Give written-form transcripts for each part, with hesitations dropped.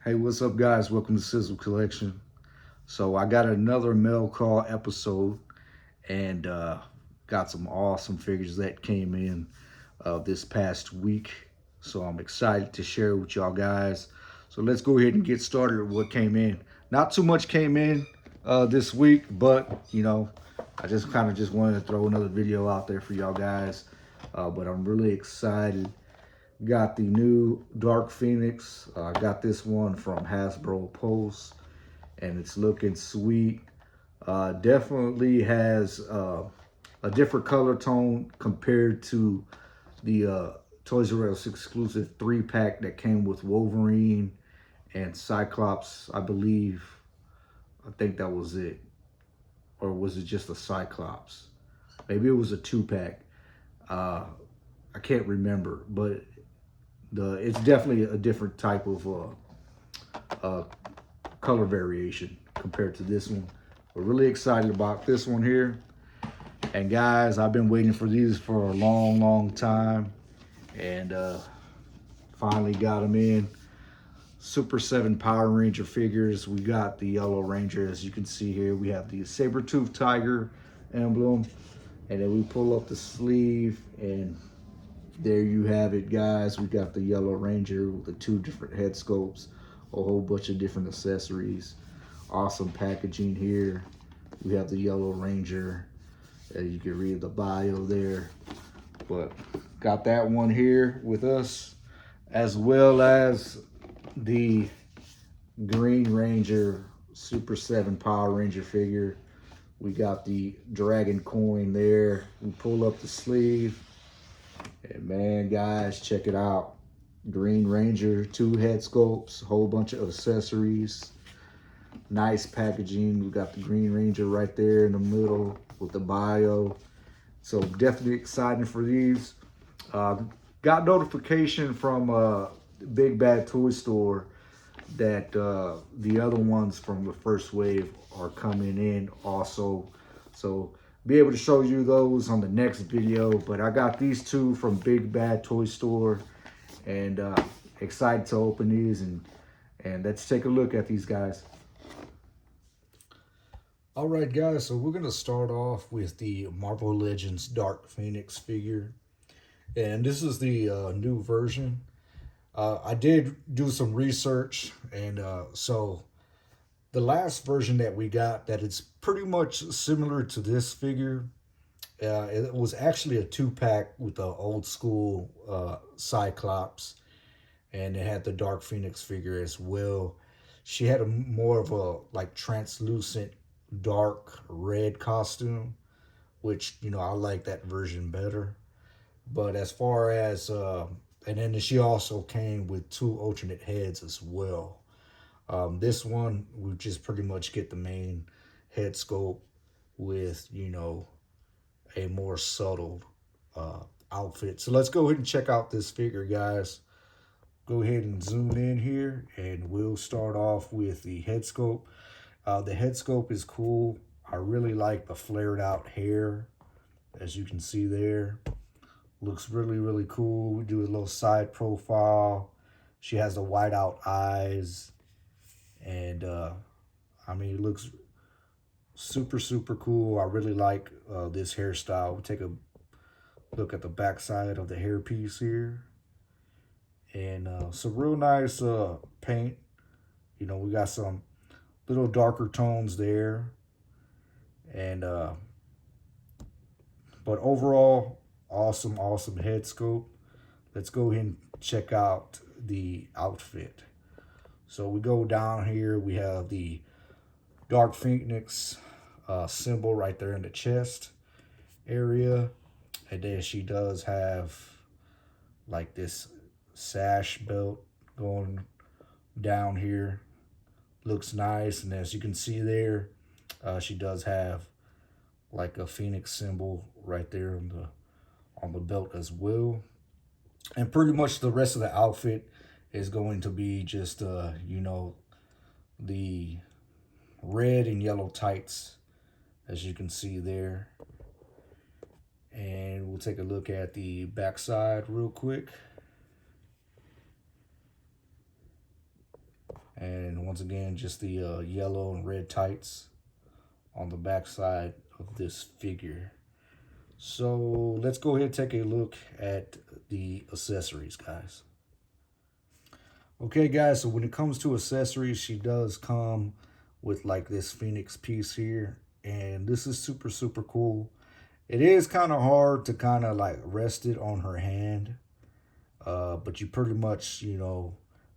Hey, what's up, guys? Welcome to Cizzle Collection. So I got another mail call episode, and got some awesome figures that came in this past week. So I'm excited to share with y'all guys. So let's go ahead and get started with what came in. Not too much came in this week, but I just kind of just wanted to throw another video out there for y'all guys. But I'm really excited. Got the new Dark Phoenix. I got this one from Hasbro Pulse, and it's looking sweet. Definitely has a different color tone compared to the Toys R Us exclusive 3-pack that came with Wolverine and Cyclops, I believe. I think that was it. Or was it just a Cyclops? Maybe it was a 2-pack. I can't remember, but it's definitely a different type of color variation compared to this one. We're really excited about this one here. And guys, I've been waiting for these for a long time, and finally got them in. Super 7 Power Ranger figures. We got the Yellow Ranger, as you can see here. We have the saber-toothed tiger emblem, and then we pull up the sleeve, and there you have it, guys. We got the Yellow Ranger with the 2 different head sculpts, a whole bunch of different accessories. Awesome packaging here. We have the Yellow Ranger. You can read the bio there. But got that one here with us, as well as the Green Ranger Super 7 Power Ranger figure. We got the dragon coin there. We pull up the sleeve. And man, guys, check it out. Green Ranger, 2 head sculpts, whole bunch of accessories. Nice packaging. We got the Green Ranger right there in the middle with the bio. So definitely excited for these. Got notification from Big Bad Toy Store that the other ones from the first wave are coming in also. So be able to show you those on the next video. But I got these 2 from Big Bad Toy Store, and excited to open these, and let's take a look at these guys. All right, guys, so we're gonna start off with the Marvel Legends Dark Phoenix figure, and this is the new version. I did do some research, and so the last version that we got, that it's pretty much similar to this figure. It was actually a 2-pack with the old school Cyclops, and it had the Dark Phoenix figure as well. She had a more of a like translucent dark red costume, which I like that version better. But as far as and then she also came with 2 alternate heads as well. This one, we just pretty much get the main head sculpt with, a more subtle outfit. So let's go ahead and check out this figure, guys. Go ahead and zoom in here, and we'll start off with the head sculpt. The head sculpt is cool. I really like the flared out hair, as you can see there. Looks really cool. We do a little side profile. She has the white out eyes. And I mean, it looks super cool. I really like this hairstyle. We'll take a look at the back side of the hairpiece here. And some real nice paint. We got some little darker tones there. And but overall, awesome head sculpt. Let's go ahead and check out the outfit. So we go down here, we have the Dark Phoenix symbol right there in the chest area. And then she does have like this sash belt going down here. Looks nice. And as you can see there, she does have like a Phoenix symbol right there on the belt as well. And pretty much the rest of the outfit is going to be just, the red and yellow tights, as you can see there. And we'll take a look at the backside real quick. And once again, just the yellow and red tights on the back side of this figure. So let's go ahead and take a look at the accessories, guys. Okay, guys, so when it comes to accessories, she does come with like this Phoenix piece here. And this is super, super cool. It is kind of hard to kind of like rest it on her hand. But you pretty much,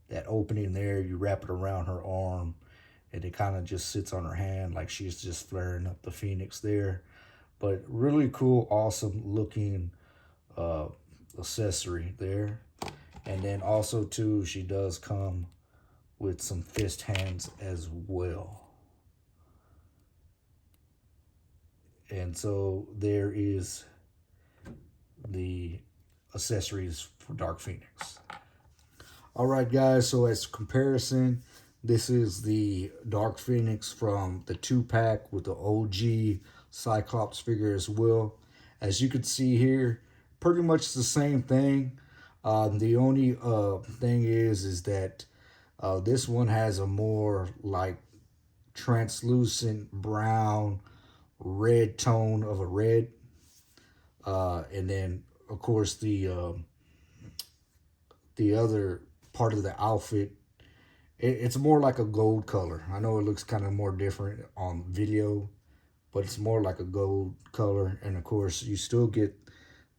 that opening there, you wrap it around her arm. And it kind of just sits on her hand like she's just flaring up the Phoenix there. But really cool, awesome looking accessory there. And then also too, she does come with some fist hands as well. And so there is the accessories for Dark Phoenix. All right, guys, so as comparison, this is the Dark Phoenix from the 2-pack with the OG Cyclops figure as well. As you can see here, pretty much the same thing. The only thing is that this one has a more like translucent brown red tone of a red. And then, of course, the other part of the outfit, it's more like a gold color. I know it looks kind of more different on video, but it's more like a gold color. And of course, you still get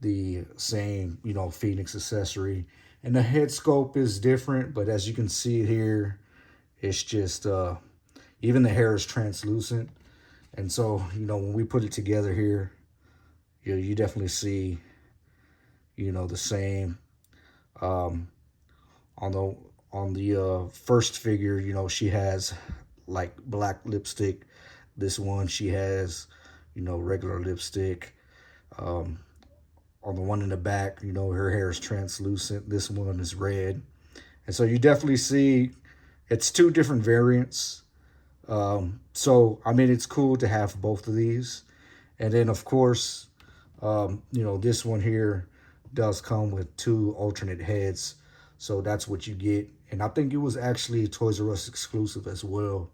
the same, Phoenix accessory. And the head sculpt is different, but as you can see here, it's just, even the hair is translucent. And so, when we put it together here, you definitely see, the same. On the first figure, she has like black lipstick. This one, she has, regular lipstick. On the one in the back, her hair is translucent. This one is red. And so you definitely see it's two different variants. So, I mean, it's cool to have both of these. And then, of course, this one here does come with two alternate heads. So that's what you get. And I think it was actually a Toys R Us exclusive as well.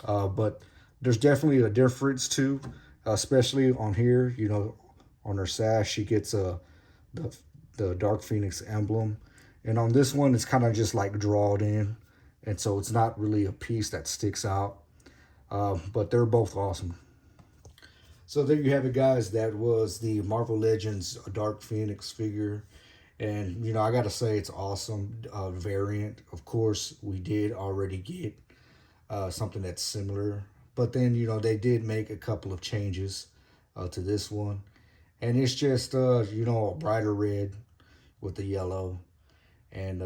But there's definitely a difference too, especially on here, on her sash, she gets the Dark Phoenix emblem. And on this one, it's kind of just like drawed in. And so it's not really a piece that sticks out. But they're both awesome. So there you have it, guys. That was the Marvel Legends Dark Phoenix figure. And, I got to say, it's awesome variant. Of course, we did already get something that's similar. But then, they did make a couple of changes to this one. And it's just, a brighter red with the yellow. And,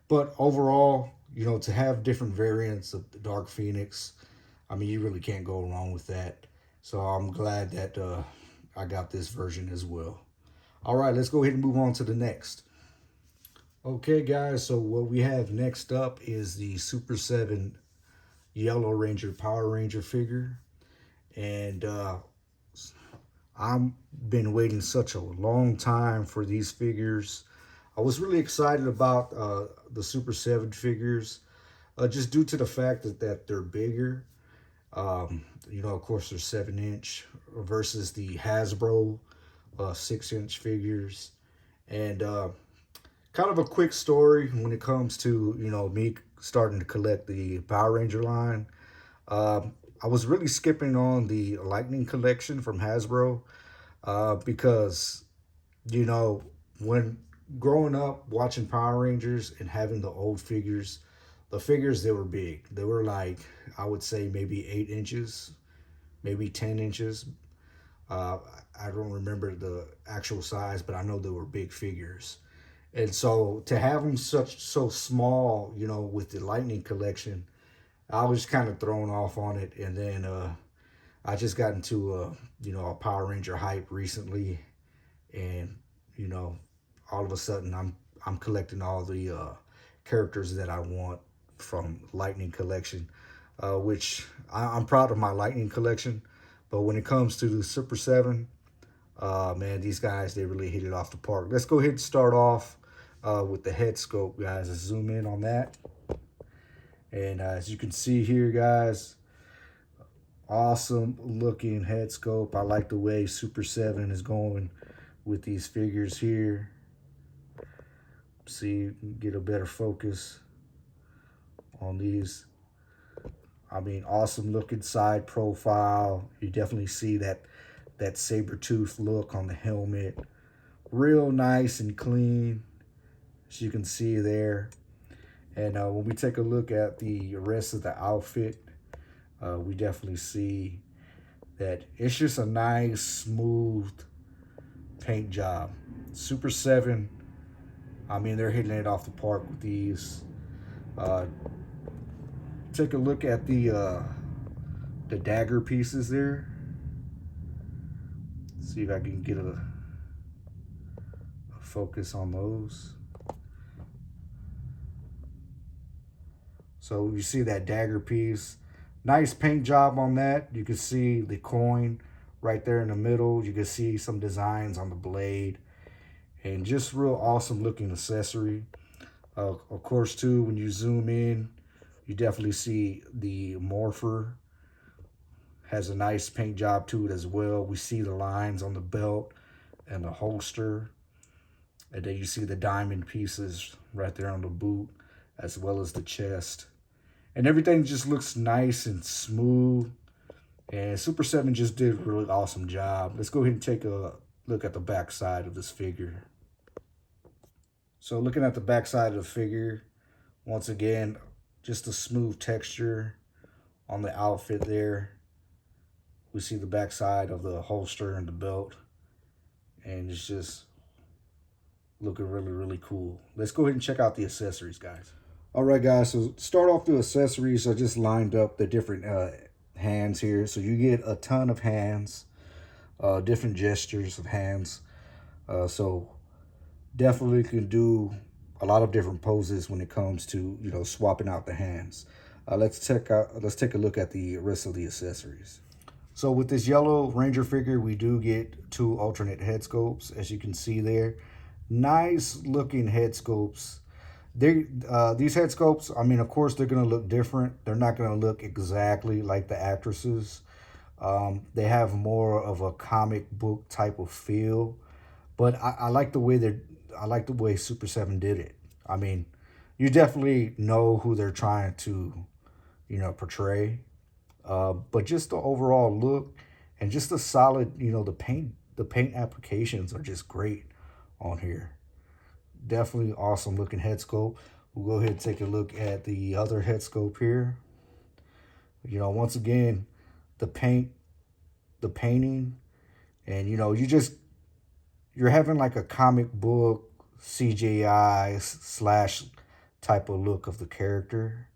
but overall, to have different variants of the Dark Phoenix, I mean, you really can't go wrong with that. So I'm glad that I got this version as well. All right, let's go ahead and move on to the next. Okay, guys, so what we have next up is the Super 7 Yellow Ranger Power Ranger figure. And I've been waiting such a long time for these figures. I was really excited about the Super 7 figures, just due to the fact that they're bigger. Of course, they're 7-inch versus the Hasbro 6-inch figures. And kind of a quick story when it comes to, me starting to collect the Power Ranger line. I was really skipping on the Lightning collection from Hasbro because, when growing up watching Power Rangers and having the old figures, the figures, they were big. They were like, I would say maybe 8 inches, maybe 10 inches. I don't remember the actual size, but I know they were big figures. And so to have them so small, with the Lightning collection, I was kind of thrown off on it. And then I just got into a Power Ranger hype recently, and all of a sudden I'm collecting all the characters that I want from Lightning collection, which I'm proud of my Lightning collection. But when it comes to the Super 7, man, these guys, they really hit it off the park. Let's go ahead and start off with the head sculpt, guys. Let's zoom in on that. And as you can see here, guys, awesome looking head sculpt. I like the way Super 7 is going with these figures here. See, get a better focus on these. I mean, awesome looking side profile. You definitely see that saber-tooth look on the helmet. Real nice and clean, as you can see there. And when we take a look at the rest of the outfit, we definitely see that it's just a nice, smooth paint job. Super 7, I mean, they're hitting it off the park with these. Take a look at the dagger pieces there. See if I can get a focus on those. So you see that dagger piece. Nice paint job on that. You can see the coin right there in the middle. You can see some designs on the blade. And just real awesome looking accessory. Of course, too, when you zoom in, you definitely see the morpher. Has a nice paint job to it as well. We see the lines on the belt and the holster. And then you see the diamond pieces right there on the boot, as well as the chest. And everything just looks nice and smooth. And Super 7 just did a really awesome job. Let's go ahead and take a look at the back side of this figure. So looking at the back side of the figure, once again, just a smooth texture on the outfit there. We see the back side of the holster and the belt. And it's just looking really, really cool. Let's go ahead and check out the accessories, guys. All right, guys, so to start off the accessories, I just lined up the different hands here. So you get a ton of hands, different gestures of hands. So definitely can do a lot of different poses when it comes to, you know, swapping out the hands. Let's take a look at the rest of the accessories. So with this yellow Ranger figure, we do get 2 alternate head sculpts, as you can see there. Nice looking head sculpts. These head sculpts, I mean, of course, they're going to look different. They're not going to look exactly like the actresses. They have more of a comic book type of feel. But I like the way Super 7 did it. I mean, you definitely know who they're trying to, you know, portray. But just the overall look and just the solid, you know, the paint applications are just great on here. Definitely awesome looking head sculpt. We'll go ahead and take a look at the other head sculpt here. You know, once again, the painting, and you know, you're having like a comic book CGI slash type of look of the character.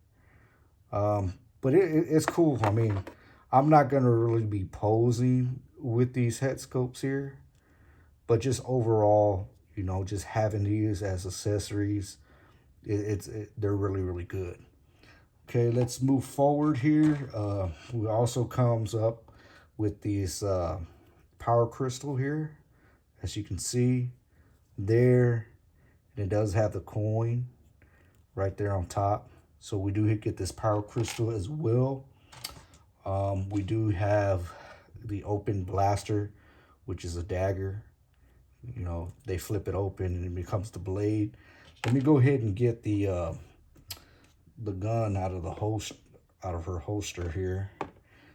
But it's cool. I mean, I'm not going to really be posing with these head sculpts here, but just overall, you know, just having these as accessories, they're really, really good. Okay, let's move forward here. We also comes up with these power crystal here, as you can see there. And it does have the coin right there on top. So we do get this power crystal as well. We do have the open blaster, which is a dagger. You know, they flip it open and it becomes the blade. Let me go ahead and get the gun out of her holster here.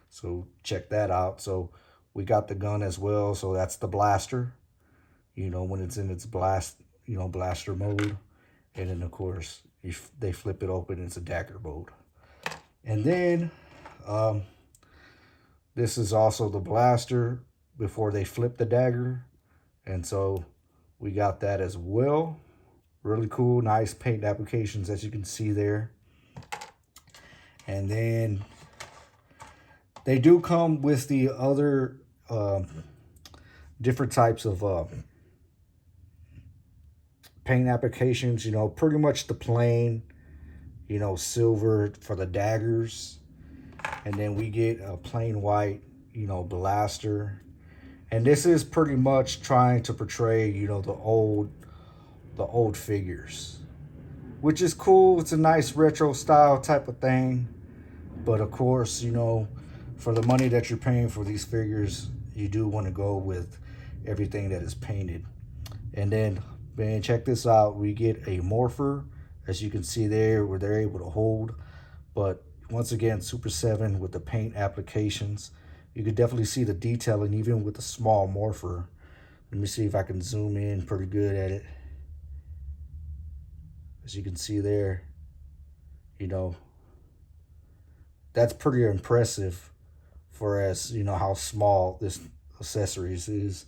So check that out. So we got the gun as well. So that's the blaster, you know, when it's in its blaster mode. And then of course, if they flip it open, it's a dagger mode. And then this is also the blaster before they flip the dagger. And so we got that as well. Really cool, nice paint applications, as you can see there. And then they do come with the other different types of paint applications, you know, pretty much the plain, you know, silver for the daggers. And then we get a plain white, you know, blaster. And this is pretty much trying to portray, you know, the old figures. which is cool. It's a nice retro style type of thing. But of course, you know, for the money that you're paying for these figures, you do want to go with everything that is painted. And then, man, check this out. We get a morpher, as you can see there, where they're able to hold. But once again, Super 7 with the paint applications. You could definitely see the detailing even with the small morpher. Let me see if I can zoom in pretty good at it. As you can see there, you know, that's pretty impressive for as, you know, how small this accessories is.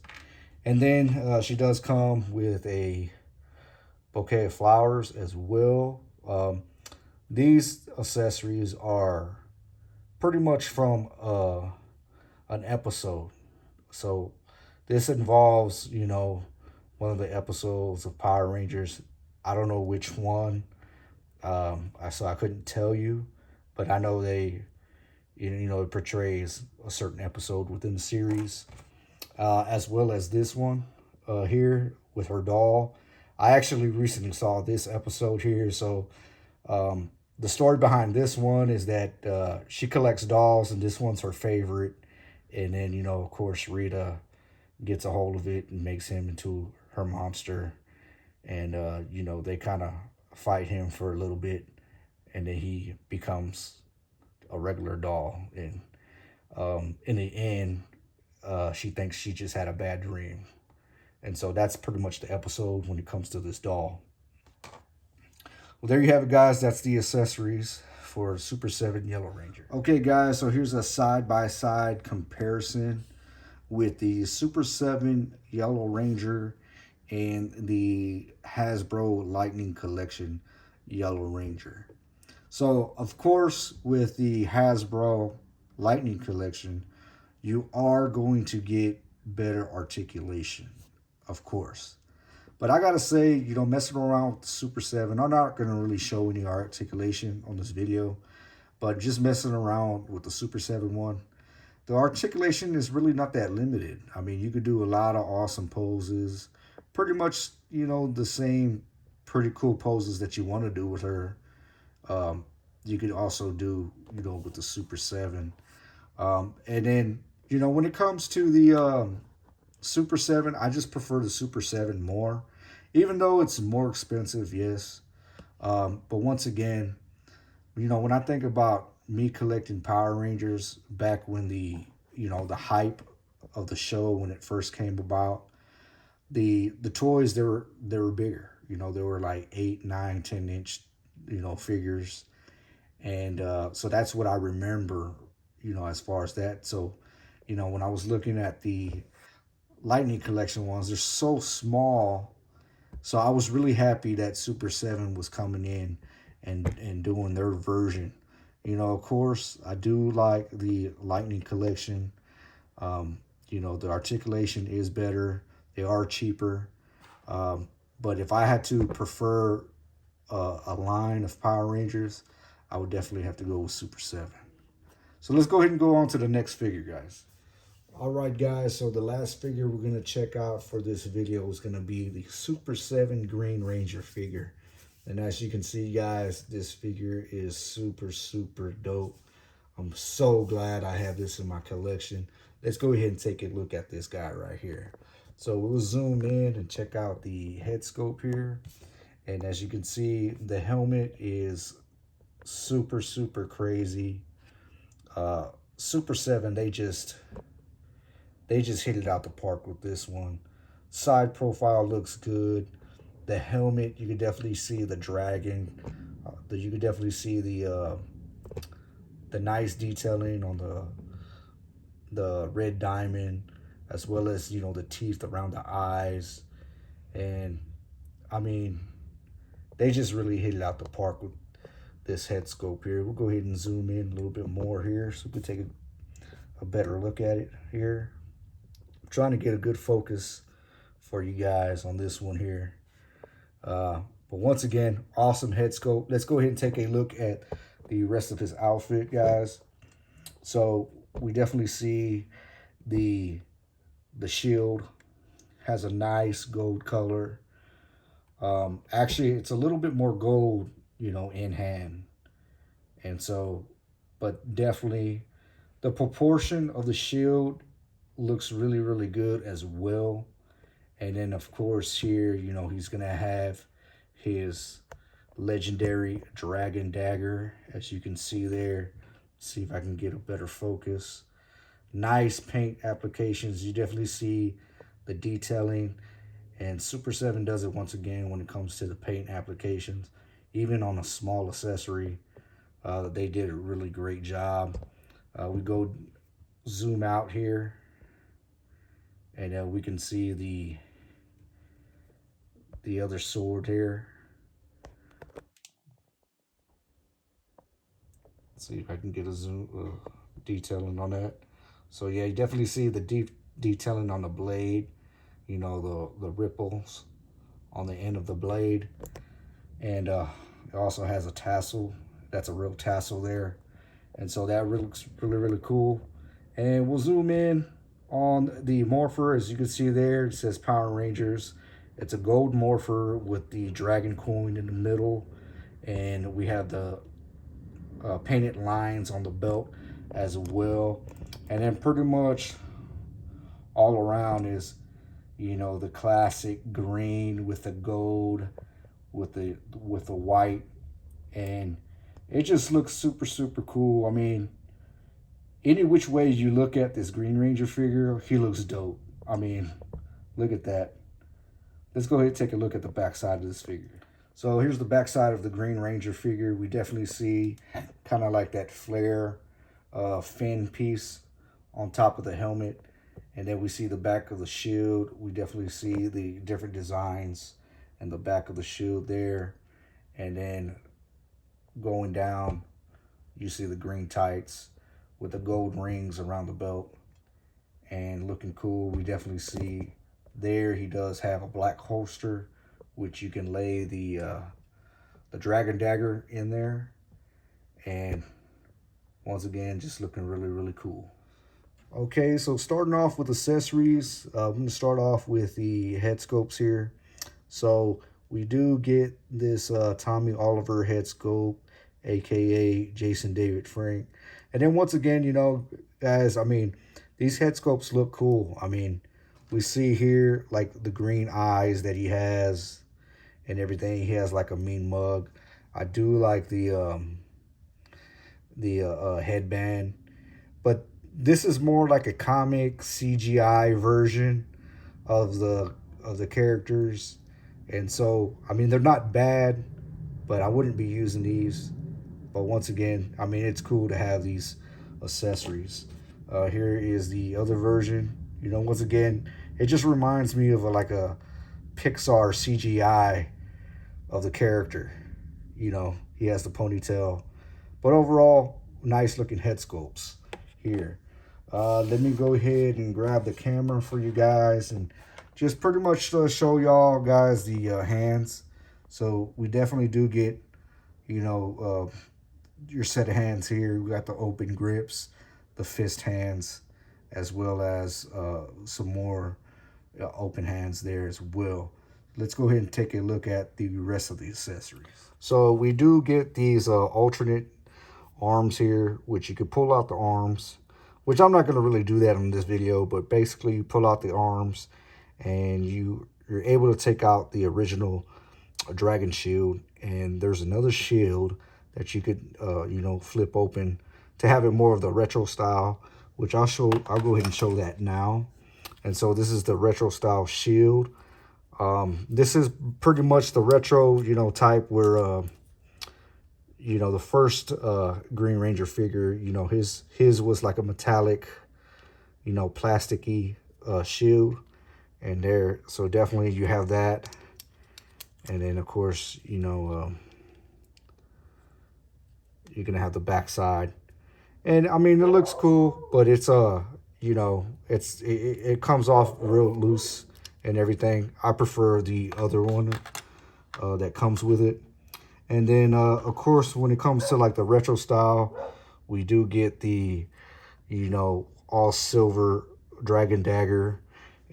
And then she does come with a bouquet of flowers as well. These accessories are pretty much from an episode. So this involves, you know, one of the episodes of Power Rangers. I don't know which one, so I couldn't tell you, but I know it portrays a certain episode within the series, as well as this one here with her doll. I actually recently saw this episode here, so the story behind this one is that she collects dolls, and this one's her favorite. And then, you know, of course, Rita gets a hold of it and makes him into her monster. And, you know, they kind of fight him for a little bit, and then he becomes a regular doll. And in the end, she thinks she just had a bad dream. And so that's pretty much the episode when it comes to this doll. Well, there you have it, guys. That's the accessories for Super 7 Yellow Ranger. Okay, guys, so here's a side-by-side comparison with the Super 7 Yellow Ranger and the Hasbro Lightning Collection Yellow Ranger. So, of course, with the Hasbro Lightning Collection, you are going to get better articulation, of course. But I gotta say, you know, messing around with the Super 7, I'm not gonna really show any articulation on this video, but just messing around with the Super 7 one, the articulation is really not that limited. I mean, you could do a lot of awesome poses, pretty much, you know, the same pretty cool poses that you want to do with her. You could also do, you know, with the Super 7. And then, you know, when it comes to the Super 7, I just prefer the Super 7 more, even though it's more expensive, yes. But once again, you know, when I think about me collecting Power Rangers back when the hype of the show when it first came about, the toys, they were bigger. You know, they were like 8, 9, 10-inch, you know, figures. And so that's what I remember, you know, as far as that. So, you know, when I was looking at the Lightning Collection ones, they're so small. So I was really happy that Super 7 was coming in and doing their version. You know, of course, I do like the Lightning Collection. You know, the articulation is better. They are cheaper. But if I had to prefer a line of Power Rangers, I would definitely have to go with Super 7. So let's go ahead and go on to the next figure, guys. All right, guys, so the last figure we're going to check out for this video is going to be the Super 7 Green Ranger figure. And as you can see, guys, this figure is super, super dope. I'm so glad I have this in my collection. Let's go ahead and take a look at this guy right here. So we'll zoom in and check out the head scope here. And as you can see, the helmet is super, super crazy. Super 7, they just hit it out the park with this one. Side profile looks good. The helmet, you can definitely see the dragon. You can definitely see the nice detailing on the red diamond, as well as, you know, the teeth around the eyes. And I mean, they just really hit it out the park with this head scope here. We'll go ahead and zoom in a little bit more here so we can take a better look at it here. I'm trying to get a good focus for you guys on this one here. But once again, awesome head scope. Let's go ahead and take a look at the rest of his outfit, guys. So we definitely see the shield has a nice gold color. Actually, it's a little bit more gold, in hand. And so, but definitely the proportion of the shield looks really, really good as well. And then, of course, here, he's going to have his legendary dragon dagger, as you can see there. See if I can get a better focus. Nice paint applications. You definitely see the detailing. And Super 7 does it once again when it comes to the paint applications. Even on a small accessory, they did a really great job. We go zoom out here, and we can see the other sword here. Let's see if I can get a zoom detailing on that. So yeah, you definitely see the deep detailing on the blade. The ripples on the end of the blade, and it also has a tassel. That's a real tassel there, and so that really looks really, really cool. And we'll zoom in on the morpher. As you can see there, it says Power Rangers. It's a gold morpher with the dragon coin in the middle, and we have the painted lines on the belt as well. And then pretty much all around is, the classic green with the gold, with the white, and it just looks super, super cool. I mean, any which way you look at this Green Ranger figure, he looks dope. I mean, look at that. Let's go ahead and take a look at the backside of this figure. So here's the backside of the Green Ranger figure. We definitely see kind of like that flare fin piece on top of the helmet. And then we see the back of the shield. We definitely see the different designs in the back of the shield there. And then going down, you see the green tights with the gold rings around the belt and looking cool. We definitely see there he does have a black holster, which you can lay the dragon dagger in there. And once again, just looking really, really cool. Okay, so starting off with accessories, I'm going to start off with the head sculpts here. So we do get this Tommy Oliver head sculpt, aka Jason David Frank. And then once again, guys, I mean, these head sculpts look cool. I mean, we see here like the green eyes that he has and everything. He has like a mean mug. I do like the headband, but this is more like a comic CGI version of the characters. And so, I mean, they're not bad, but I wouldn't be using these. But once again, I mean, it's cool to have these accessories. Here is the other version. Once again, it just reminds me of like a Pixar CGI of the character. He has the ponytail. But overall, nice looking head sculpts here. Let me go ahead and grab the camera for you guys and just pretty much show y'all guys the hands. So we definitely do get, your set of hands here. We got the open grips, the fist hands, as well as some more open hands there as well. Let's go ahead and take a look at the rest of the accessories. So we do get these alternate arms here, which you could pull out the arms, which I'm not going to really do that in this video, but basically you pull out the arms and you're able to take out the original dragon shield, and there's another shield that you could flip open to have it more of the retro style, which I'll go ahead and show that now. And so this is the retro style shield. This is pretty much the retro type where the first Green Ranger figure, his was like a metallic, plasticky shield. And there, so definitely you have that. And then of course, you're gonna have the backside. And I mean, it looks cool, but it's it comes off real loose and everything. I prefer the other one that comes with it. And then, of course, when it comes to like the retro style, we do get the, all silver dragon dagger.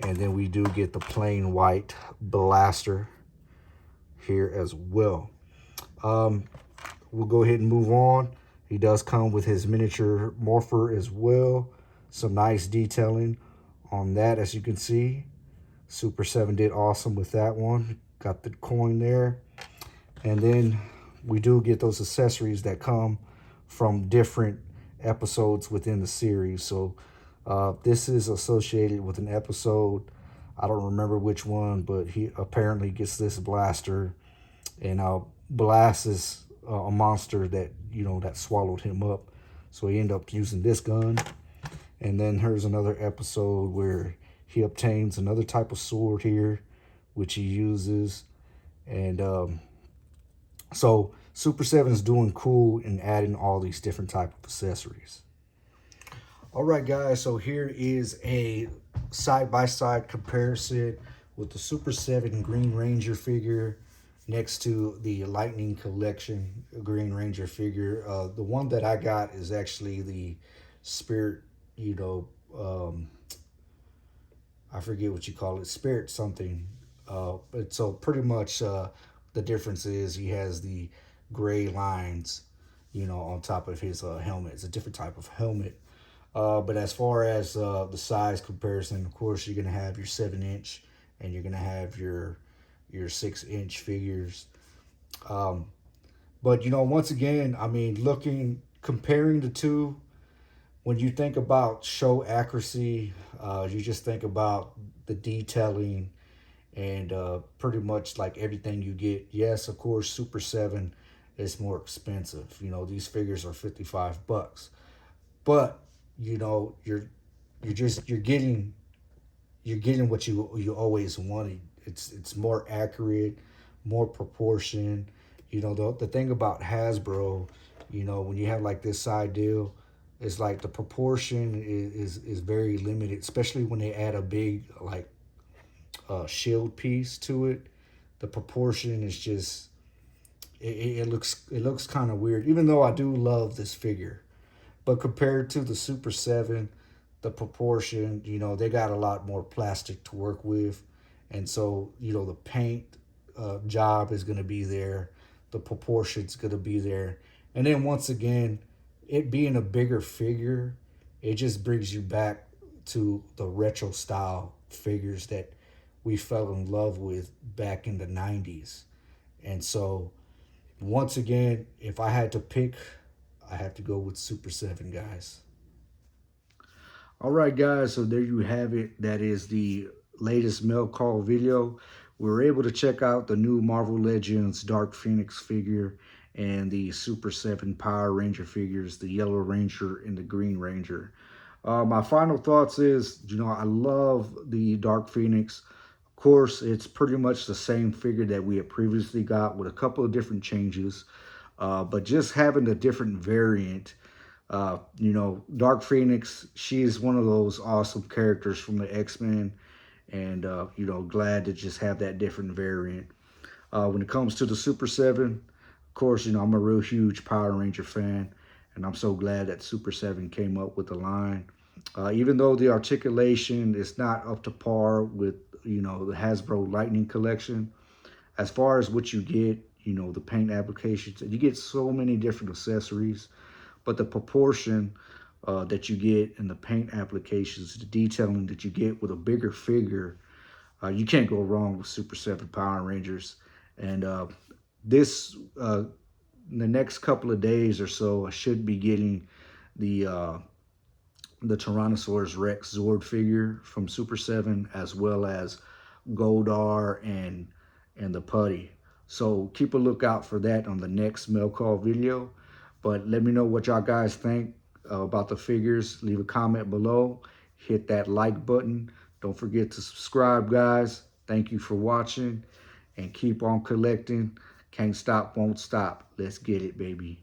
And then we do get the plain white blaster. here as well. We'll go ahead and move on. He does come with his miniature morpher as well. Some nice detailing on that, as you can see. Super 7 did awesome with that one. Got the coin there. And then we do get those accessories that come from different episodes within the series. So this is associated with an episode. I don't remember which one, but he apparently gets this blaster and blasts a monster that, you know, that swallowed him up. So he ended up using this gun. And then here's another episode where he obtains another type of sword here, which he uses. And so Super 7 is doing cool and adding all these different type of accessories. All right, guys, so here is a side-by-side comparison with the Super 7 Green Ranger figure next to the Lightning Collection Green Ranger figure. The one that I got is actually the Spirit, you know, I forget what you call it, Spirit something. But so pretty much the difference is he has the gray lines, you know, on top of his helmet. It's a different type of helmet. But as far as the size comparison, of course, you're going to have your 7-inch and you're going to have your 6-inch figures. But, you know, once again, I mean, comparing the two, when you think about show accuracy, you just think about the detailing and pretty much like everything you get. Yes, of course, Super 7 is more expensive. You know, these figures are $55. But you know, you're getting what you always wanted. It's more accurate, more proportion. You know, the thing about Hasbro, you know, when you have like this side deal, it's like the proportion is very limited, especially when they add a big like shield piece to it. The proportion is just it looks kind of weird, even though I do love this figure. But compared to the Super 7, the proportion, you know, they got a lot more plastic to work with. And so, you know, the paint job is going to be there. The proportion's going to be there. And then once again, it being a bigger figure, it just brings you back to the retro style figures that we fell in love with back in the 90s. And so, once again, if I had to pick, I have to go with Super 7, guys. All right, guys, so there you have it. That is the latest mail call video. We were able to check out the new Marvel Legends Dark Phoenix figure and the Super 7 Power Ranger figures, the Yellow Ranger and the Green Ranger. My final thoughts is, you know, I love the Dark Phoenix. Of course, it's pretty much the same figure that we had previously got with a couple of different changes. But just having a different variant, you know, Dark Phoenix, she's one of those awesome characters from the X-Men. And, you know, glad to just have that different variant. When it comes to the Super 7, of course, you know, I'm a real huge Power Ranger fan. And I'm so glad that Super 7 came up with the line. Even though the articulation is not up to par with, you know, the Hasbro Lightning Collection, as far as what you get, you know, the paint applications, you get so many different accessories, but the proportion that you get in the paint applications, the detailing that you get with a bigger figure, you can't go wrong with Super 7 Power Rangers. And this, in the next couple of days or so, I should be getting the Tyrannosaurus Rex Zord figure from Super 7, as well as Goldar and the Putty. So keep a lookout for that on the next mail call video. But let me know what y'all guys think about the figures. Leave a comment below. Hit that like button. Don't forget to subscribe, guys. Thank you for watching. And keep on collecting. Can't stop, won't stop. Let's get it, baby.